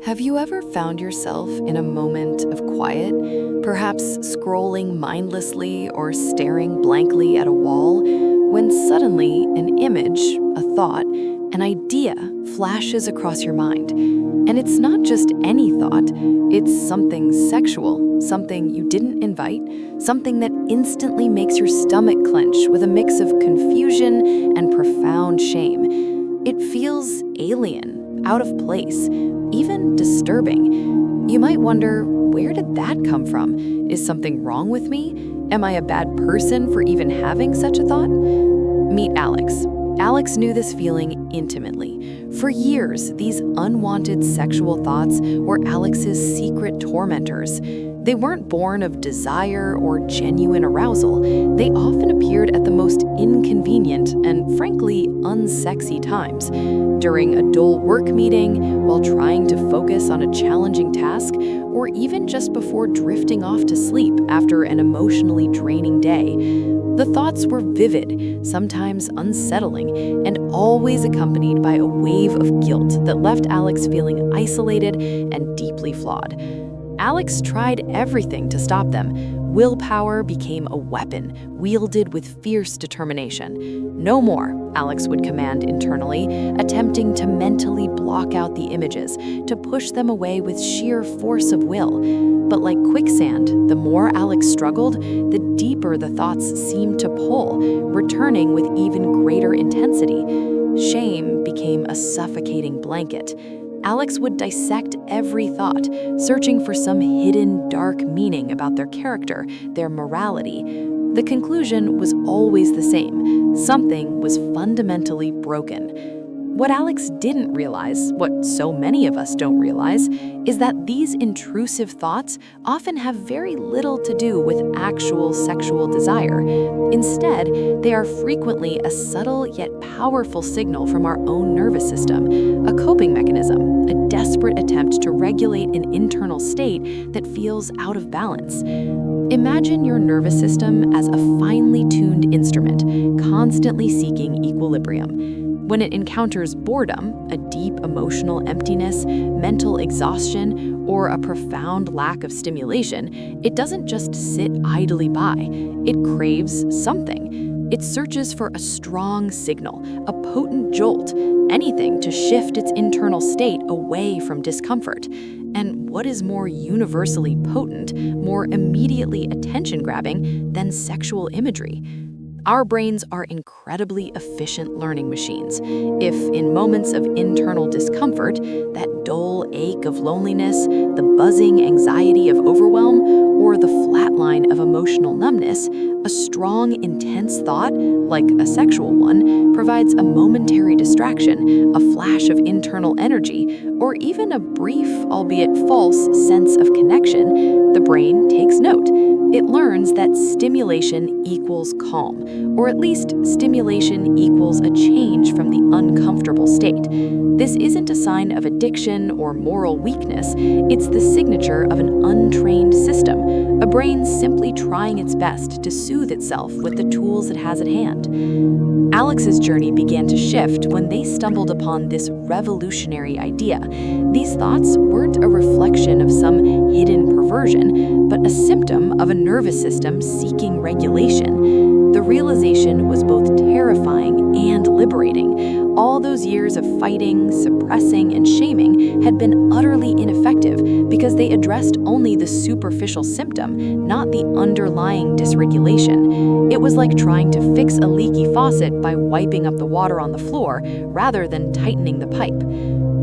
Have you ever found yourself in a moment of quiet, perhaps scrolling mindlessly or staring blankly at a wall, when suddenly an image, a thought, an idea flashes across your mind? And it's not just any thought, it's something sexual, something you didn't invite, something that instantly makes your stomach clench with a mix of confusion and profound shame. It feels alien, out of place, even disturbing. You might wonder, where did that come from? Is something wrong with me? Am I a bad person for even having such a thought? Meet Alex. Alex knew this feeling intimately. For years, these unwanted sexual thoughts were Alex's secret tormentors. They weren't born of desire or genuine arousal. They often appeared at the most inconvenient and, frankly, unsexy times. During a dull work meeting, while trying to focus on a challenging task, or even just before drifting off to sleep after an emotionally draining day. The thoughts were vivid, sometimes unsettling, and always accompanied by a wave of guilt that left Alex feeling isolated and deeply flawed. Alex tried everything to stop them. Willpower became a weapon, wielded with fierce determination. "No more," Alex would command internally, attempting to mentally block out the images, to push them away with sheer force of will. But like quicksand, the more Alex struggled, the deeper the thoughts seemed to pull, returning with even greater intensity. Shame became a suffocating blanket. Alex would dissect every thought, searching for some hidden, dark meaning about their character, their morality. The conclusion was always the same: something was fundamentally broken. What Alex didn't realize, what so many of us don't realize, is that these intrusive thoughts often have very little to do with actual sexual desire. Instead, they are frequently a subtle yet powerful signal from our own nervous system, a coping mechanism, a desperate attempt to regulate an internal state that feels out of balance. Imagine your nervous system as a finely tuned instrument, constantly seeking equilibrium. When it encounters boredom, a deep emotional emptiness, mental exhaustion, or a profound lack of stimulation, it doesn't just sit idly by. It craves something. It searches for a strong signal, a potent jolt, anything to shift its internal state away from discomfort. And what is more universally potent, more immediately attention-grabbing than sexual imagery? Our brains are incredibly efficient learning machines. If in moments of internal discomfort, that dull ache of loneliness, the buzzing anxiety of overwhelm, or the flat line of emotional numbness, a strong, intense thought, like a sexual one, provides a momentary distraction, a flash of internal energy, or even a brief, albeit false, sense of connection. The brain takes note. It learns that stimulation equals calm, or at least stimulation equals a change from the uncomfortable state. This isn't a sign of addiction or moral weakness, it's the signature of an untrained system, a brain simply trying its best to soothe itself with the tools it has at hand. Alex's journey began to shift when they stumbled upon this revolutionary idea. These thoughts weren't a reflection of some hidden perversion, but a symptom of a nervous system seeking regulation. The realization was both terrifying and liberating. All those years of fighting, suppressing, and shaming had been utterly ineffective because they addressed only the superficial symptom, not the underlying dysregulation. It was like trying to fix a leaky faucet by wiping up the water on the floor rather than tightening the pipe.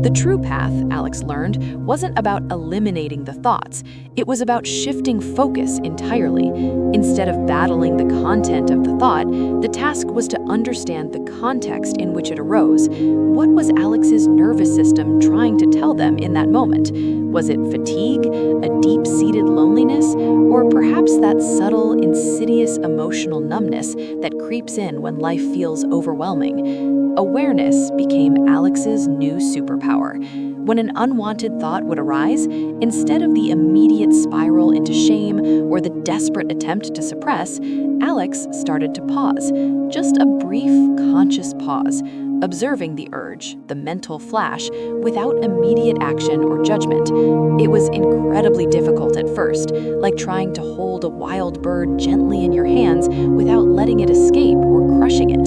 The true path, Alex learned, wasn't about eliminating the thoughts. It was about shifting focus entirely. Instead of battling the content of the thought, the task was to understand the context in which it arose. What was Alex's nervous system trying to tell them in that moment? Was it fatigue, a deep-seated loneliness, or perhaps that subtle, insidious emotional numbness that creeps in when life feels overwhelming? Awareness became Alex's new superpower. When an unwanted thought would arise, instead of the immediate spiral into shame or the desperate attempt to suppress, Alex started to pause. Just a brief, conscious pause, observing the urge, the mental flash, without immediate action or judgment. It was incredibly difficult at first, like trying to hold a wild bird gently in your hands without letting it escape or crushing it.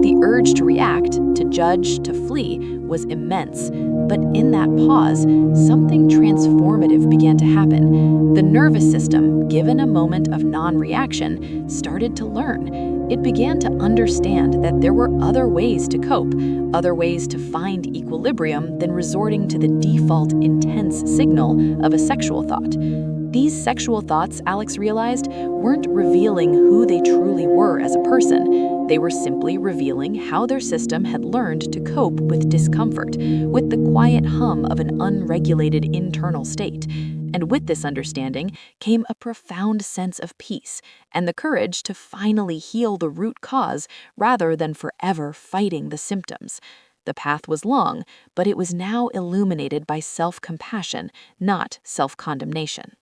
The urge to react, to judge, to flee was immense. But in that pause, something transformative began to happen. The nervous system, given a moment of non-reaction, started to learn. It began to understand that there were other ways to cope, other ways to find equilibrium than resorting to the default intense signal of a sexual thought. These sexual thoughts, Alex realized, weren't revealing who they truly were as a person. They were simply revealing how their system had learned to cope with discomfort, with the quiet hum of an unregulated internal state. And with this understanding came a profound sense of peace and the courage to finally heal the root cause rather than forever fighting the symptoms. The path was long, but it was now illuminated by self-compassion, not self-condemnation.